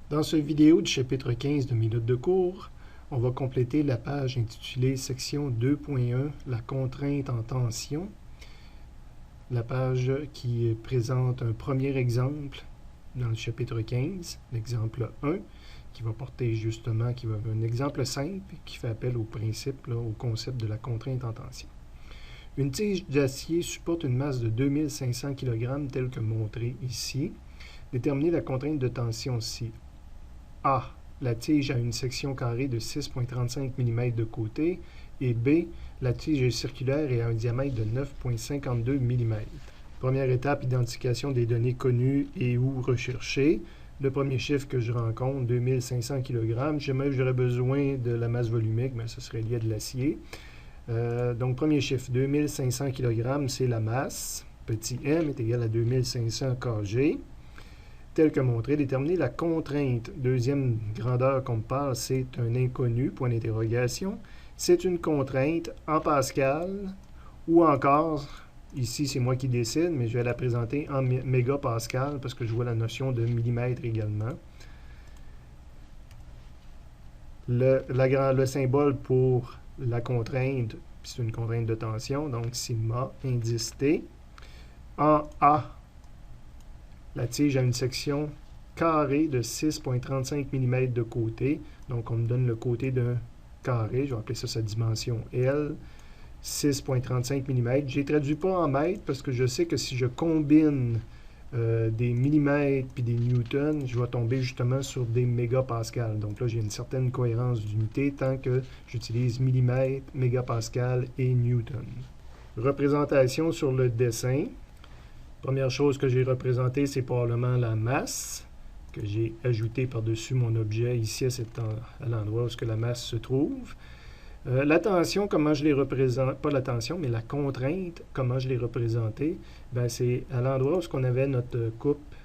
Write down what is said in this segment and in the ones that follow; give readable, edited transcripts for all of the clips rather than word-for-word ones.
Dans cette vidéo du chapitre 15 de Minutes de cours, on va compléter la page intitulée Section 2.1, la contrainte en tension. La page qui présente un premier exemple dans le chapitre 15, l'exemple 1, qui va porter justement, un exemple simple qui fait appel au principe, au concept de la contrainte en tension. Une tige d'acier supporte une masse de 2500 kg telle que montrée ici. Déterminez la contrainte de tension si A. La tige a une section carrée de 6,35 mm de côté et B. La tige est circulaire et a un diamètre de 9,52 mm. Première étape, identification des données connues et ou recherchées. Le premier chiffre que je rencontre, 2500 kg. J'aurais besoin de la masse volumique, mais ce serait lié à de l'acier. Donc, premier chiffre, 2500 kg, c'est la masse. Petit m est égal à 2500 kg. Tel que montré, déterminer la contrainte. Deuxième grandeur qu'on me parle, c'est un inconnu, point d'interrogation. C'est une contrainte en pascal ou encore, ici c'est moi qui décide, mais je vais la présenter en mégapascal parce que je vois la notion de millimètre également. Le symbole pour la contrainte, c'est une contrainte de tension, donc sigma, indice T. En A, la tige a une section carrée de 6,35 mm de côté. Donc, on me donne le côté d'un carré. Je vais appeler ça sa dimension L. 6,35 mm. Je ne les traduis pas en mètres parce que je sais que si je combine des millimètres puis des newtons, je vais tomber justement sur des mégapascales. Donc là, j'ai une certaine cohérence d'unité tant que j'utilise millimètres, mégapascales et newtons. Représentation sur le dessin. Première chose que j'ai représentée, c'est probablement la masse que j'ai ajoutée par-dessus mon objet ici à l'endroit où la masse se trouve. La tension, comment je l'ai représentée, pas la tension, mais la contrainte, comment je l'ai représentée, c'est à l'endroit où on avait notre coupe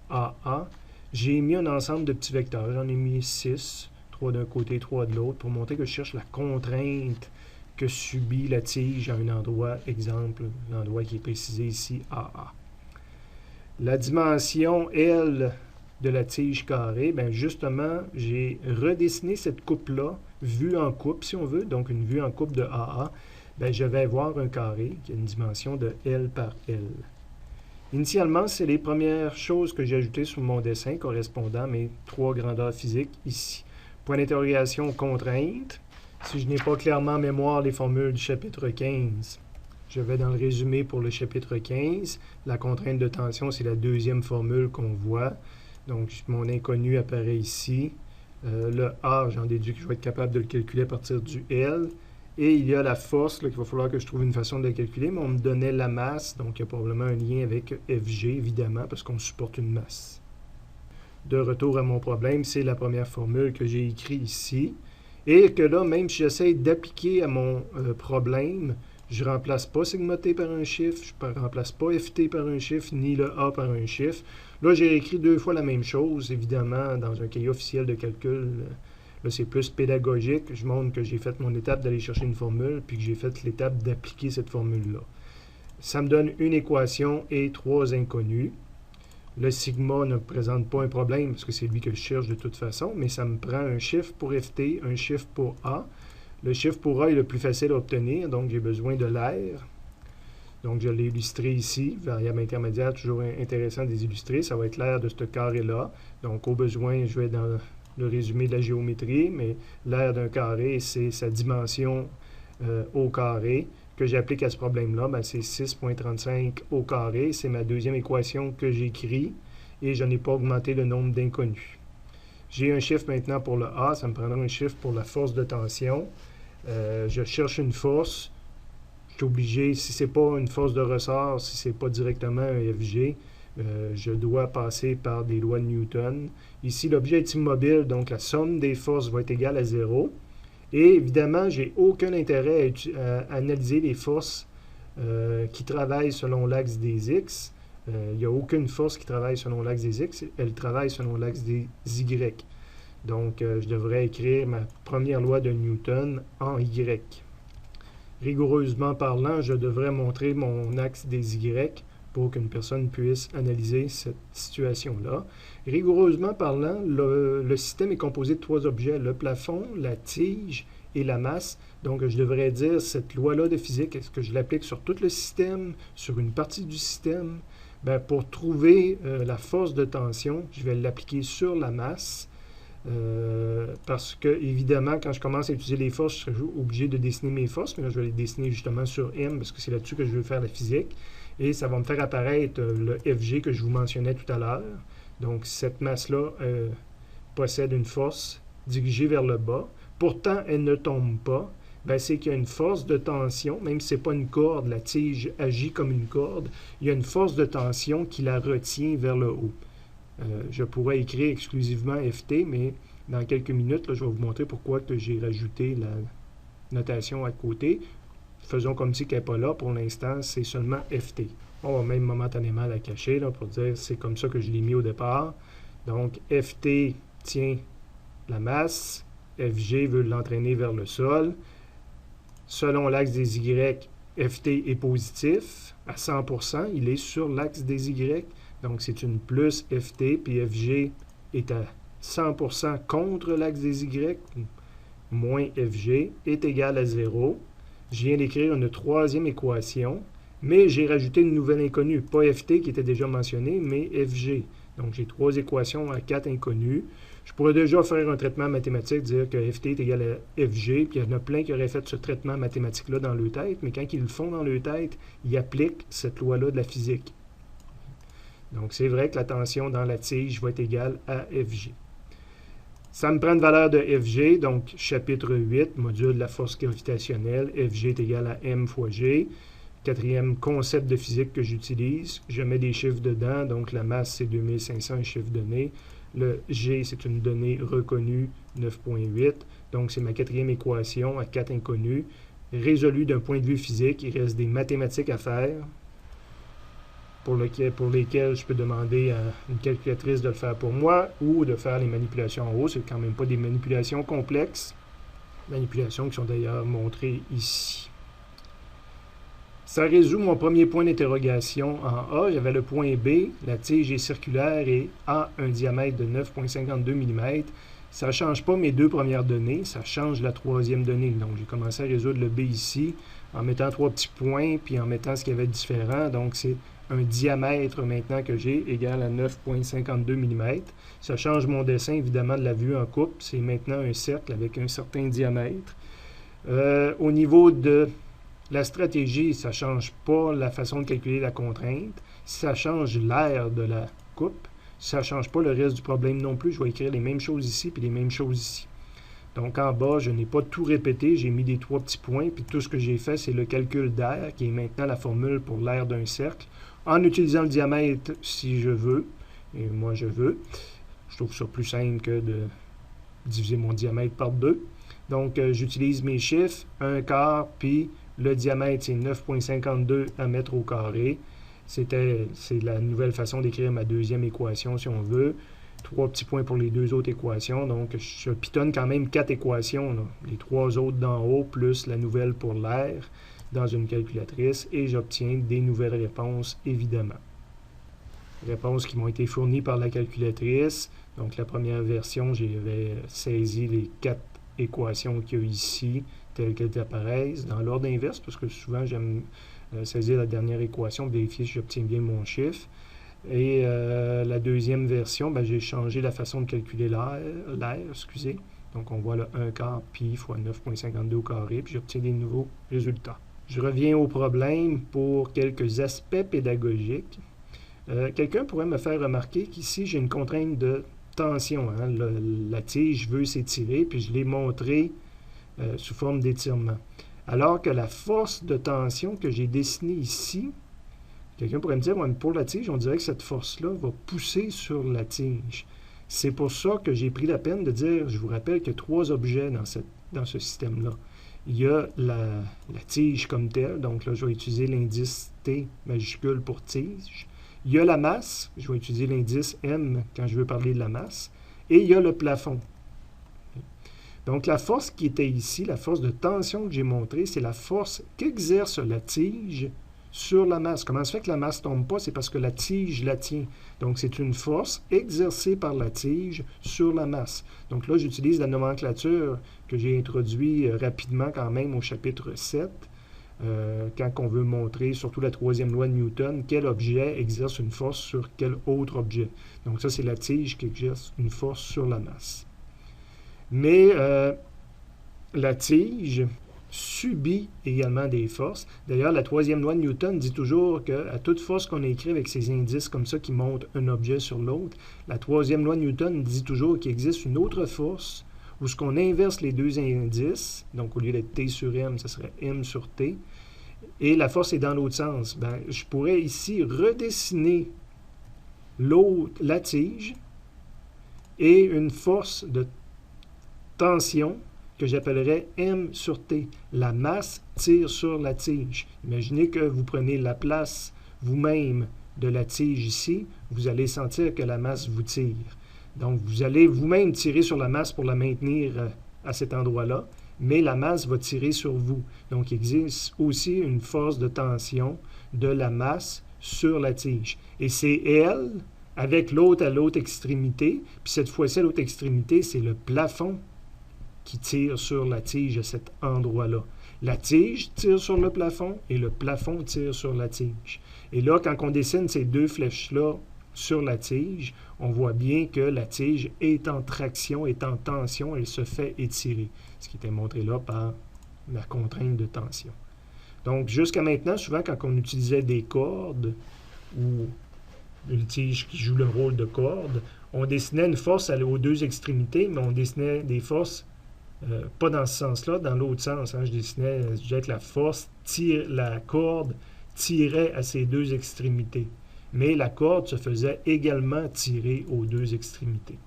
AA. J'ai mis un ensemble de petits vecteurs, j'en ai mis 6, 3 d'un côté, 3 de l'autre, pour montrer que je cherche la contrainte que subit la tige à un endroit, exemple, l'endroit qui est précisé ici, AA. La dimension L de la tige carrée, justement, j'ai redessiné cette coupe-là, vue en coupe, si on veut, donc une vue en coupe de AA, je vais voir un carré qui a une dimension de L par L. Initialement, c'est les premières choses que j'ai ajoutées sur mon dessin correspondant à mes 3 grandeurs physiques ici. Point d'interrogation, contrainte. Si je n'ai pas clairement en mémoire les formules du chapitre 15, je vais dans le résumé pour le chapitre 15. La contrainte de tension, c'est la deuxième formule qu'on voit. Donc, mon inconnu apparaît ici. Le A, j'en déduis que je vais être capable de le calculer à partir du L. Et il y a la force, qu'il va falloir que je trouve une façon de la calculer, mais on me donnait la masse, donc il y a probablement un lien avec FG, évidemment, parce qu'on supporte une masse. De retour à mon problème, c'est la première formule que j'ai écrite ici. Et que là, même si j'essaie d'appliquer à mon problème, je ne remplace pas sigma t par un chiffre, je ne remplace pas ft par un chiffre, ni le a par un chiffre. Là, j'ai écrit 2 fois la même chose, évidemment, dans un cahier officiel de calcul. Là, c'est plus pédagogique. Je montre que j'ai fait mon étape d'aller chercher une formule, puis que j'ai fait l'étape d'appliquer cette formule-là. Ça me donne une équation et 3 inconnus. Le sigma ne présente pas un problème, parce que c'est lui que je cherche de toute façon, mais ça me prend un chiffre pour ft, un chiffre pour a. Le chiffre pour a est le plus facile à obtenir, donc j'ai besoin de l'air. Donc je l'ai illustré ici, variable intermédiaire, toujours intéressant de les illustrer. Ça va être l'air de ce carré-là. Donc au besoin, je vais dans le résumé de la géométrie, mais l'air d'un carré, c'est sa dimension au carré. Que j'applique à ce problème-là, c'est 6,35 au carré. C'est ma deuxième équation que j'écris et je n'ai pas augmenté le nombre d'inconnus. J'ai un chiffre maintenant pour le A, ça me prendra un chiffre pour la force de tension. Je cherche une force. Je suis obligé, si ce n'est pas une force de ressort, si ce n'est pas directement un FG, je dois passer par des lois de Newton. Ici, l'objet est immobile, donc la somme des forces va être égale à 0. Et évidemment, je n'ai aucun intérêt à analyser les forces qui travaillent selon l'axe des X. Il n'y a aucune force qui travaille selon l'axe des X. Elle travaille selon l'axe des Y. Donc, je devrais écrire ma première loi de Newton en Y. Rigoureusement parlant, je devrais montrer mon axe des Y pour qu'une personne puisse analyser cette situation-là. Rigoureusement parlant, le système est composé de 3 objets, le plafond, la tige et la masse. Donc, je devrais dire, cette loi-là de physique, est-ce que je l'applique sur tout le système, sur une partie du système? Bien, pour trouver la force de tension, je vais l'appliquer sur la masse. Parce que, évidemment, quand je commence à utiliser les forces, je serai obligé de dessiner mes forces, mais là, je vais les dessiner justement sur M, parce que c'est là-dessus que je veux faire la physique. Et ça va me faire apparaître le FG que je vous mentionnais tout à l'heure. Donc, cette masse-là possède une force dirigée vers le bas. Pourtant, elle ne tombe pas. Ben, c'est qu'il y a une force de tension, même si ce n'est pas une corde, la tige agit comme une corde, il y a une force de tension qui la retient vers le haut. Je pourrais écrire exclusivement FT, mais dans quelques minutes, là, je vais vous montrer pourquoi j'ai rajouté la notation à côté. Faisons comme si qu'elle n'est pas là. Pour l'instant, c'est seulement FT. On va même momentanément la cacher là, pour dire c'est comme ça que je l'ai mis au départ. Donc, FT tient la masse. FG veut l'entraîner vers le sol. Selon l'axe des Y, FT est positif. À 100%, il est sur l'axe des Y. Donc, c'est une plus FT, puis FG est à 100% contre l'axe des Y, moins FG est égal à 0. Je viens d'écrire une troisième équation, mais j'ai rajouté une nouvelle inconnue, pas FT qui était déjà mentionné, mais FG. Donc, j'ai 3 équations à 4 inconnues. Je pourrais déjà faire un traitement mathématique, dire que FT est égal à FG, puis il y en a plein qui auraient fait ce traitement mathématique-là dans leur tête, mais quand ils le font dans leur tête, ils appliquent cette loi-là de la physique. Donc, c'est vrai que la tension dans la tige va être égale à FG. Ça me prend une valeur de FG, donc chapitre 8, module de la force gravitationnelle. FG est égal à M fois G. Quatrième concept de physique que j'utilise. Je mets des chiffres dedans, donc la masse, c'est 2500, un chiffre donné. Le G, c'est une donnée reconnue, 9.8. Donc, c'est ma quatrième équation à 4 inconnus. Résolue d'un point de vue physique, il reste des mathématiques à faire, pour lesquelles je peux demander à une calculatrice de le faire pour moi ou de faire les manipulations en haut. C'est quand même pas des manipulations complexes. Manipulations qui sont d'ailleurs montrées ici. Ça résout mon premier point d'interrogation en A. J'avais le point B. La tige est circulaire et a un diamètre de 9,52 mm. Ça ne change pas mes 2 premières données. Ça change la troisième donnée. Donc, j'ai commencé à résoudre le B ici en mettant 3 petits points puis en mettant ce qu'il y avait de différent. Donc, c'est un diamètre maintenant que j'ai égal à 9,52 mm. Ça change mon dessin, évidemment, de la vue en coupe. C'est maintenant un cercle avec un certain diamètre. Au niveau de la stratégie, ça ne change pas la façon de calculer la contrainte. Ça change l'aire de la coupe. Ça ne change pas le reste du problème non plus. Je vais écrire les mêmes choses ici puis les mêmes choses ici. Donc, en bas, je n'ai pas tout répété. J'ai mis des 3 petits points. Puis tout ce que j'ai fait, c'est le calcul d'air, qui est maintenant la formule pour l'aire d'un cercle, en utilisant le diamètre si je veux. Et moi, je veux. Je trouve ça plus simple que de diviser mon diamètre par 2. Donc, j'utilise mes chiffres, 1/4, puis le diamètre, c'est 9,52 à mètre au carré. C'est la nouvelle façon d'écrire ma deuxième équation, si on veut. 3 petits points pour les 2 autres équations. Donc, je pitonne quand même 4 équations, là. Les 3 autres d'en haut, plus la nouvelle pour l'air, dans une calculatrice. Et j'obtiens des nouvelles réponses, évidemment. Réponses qui m'ont été fournies par la calculatrice. Donc, la première version, j'avais saisi les 4 équations qu'il y a ici, telles qu'elles apparaissent, dans l'ordre inverse, parce que souvent, j'aime saisir la dernière équation, vérifier si j'obtiens bien mon chiffre. Et la deuxième version, ben, j'ai changé la façon de calculer l'air, excusez. Donc, on voit le 1/4 pi fois 9,52 au carré, puis j'obtiens des nouveaux résultats. Je reviens au problème pour quelques aspects pédagogiques. Quelqu'un pourrait me faire remarquer qu'ici, j'ai une contrainte de tension. Hein? La tige veut s'étirer, puis je l'ai montré sous forme d'étirement. Alors que la force de tension que j'ai dessinée ici, quelqu'un pourrait me dire, ouais, pour la tige, on dirait que cette force-là va pousser sur la tige. C'est pour ça que j'ai pris la peine de dire, je vous rappelle qu'il y a 3 objets dans ce système-là. Il y a la tige comme telle, donc là, je vais utiliser l'indice T majuscule pour tige. Il y a la masse, je vais utiliser l'indice M quand je veux parler de la masse. Et il y a le plafond. Donc, la force qui était ici, la force de tension que j'ai montrée, c'est la force qu'exerce la tige sur la masse. Comment se fait que la masse ne tombe pas? C'est parce que la tige la tient. Donc, c'est une force exercée par la tige sur la masse. Donc là, j'utilise la nomenclature que j'ai introduite rapidement quand même au chapitre 7, quand on veut montrer, surtout la troisième loi de Newton, quel objet exerce une force sur quel autre objet. Donc ça, c'est la tige qui exerce une force sur la masse. Mais la tige subit également des forces. D'ailleurs, la troisième loi de Newton dit toujours qu'à toute force qu'on écrit avec ces indices comme ça qui montrent un objet sur l'autre, la troisième loi de Newton dit toujours qu'il existe une autre force où ce qu'on inverse les deux indices, donc au lieu d'être T sur M, ce serait M sur T, et la force est dans l'autre sens. Ben, je pourrais ici redessiner la tige et une force de tension que j'appellerais M sur T. La masse tire sur la tige. Imaginez que vous prenez la place vous-même de la tige ici, vous allez sentir que la masse vous tire. Donc, vous allez vous-même tirer sur la masse pour la maintenir à cet endroit-là, mais la masse va tirer sur vous. Donc, il existe aussi une force de tension de la masse sur la tige. Et c'est elle, avec l'autre à l'autre extrémité, puis cette fois-ci, à l'autre extrémité, c'est le plafond qui tire sur la tige à cet endroit-là. La tige tire sur le plafond et le plafond tire sur la tige. Et là, quand on dessine ces deux flèches-là sur la tige, on voit bien que la tige est en traction, est en tension, elle se fait étirer, ce qui était montré là par la contrainte de tension. Donc, jusqu'à maintenant, souvent, quand on utilisait des cordes ou une tige qui joue le rôle de corde, on dessinait une force aux deux extrémités, mais on dessinait des forces pas dans ce sens-là, dans l'autre sens. Je disais que la corde tirait à ses deux extrémités. Mais la corde se faisait également tirer aux deux extrémités.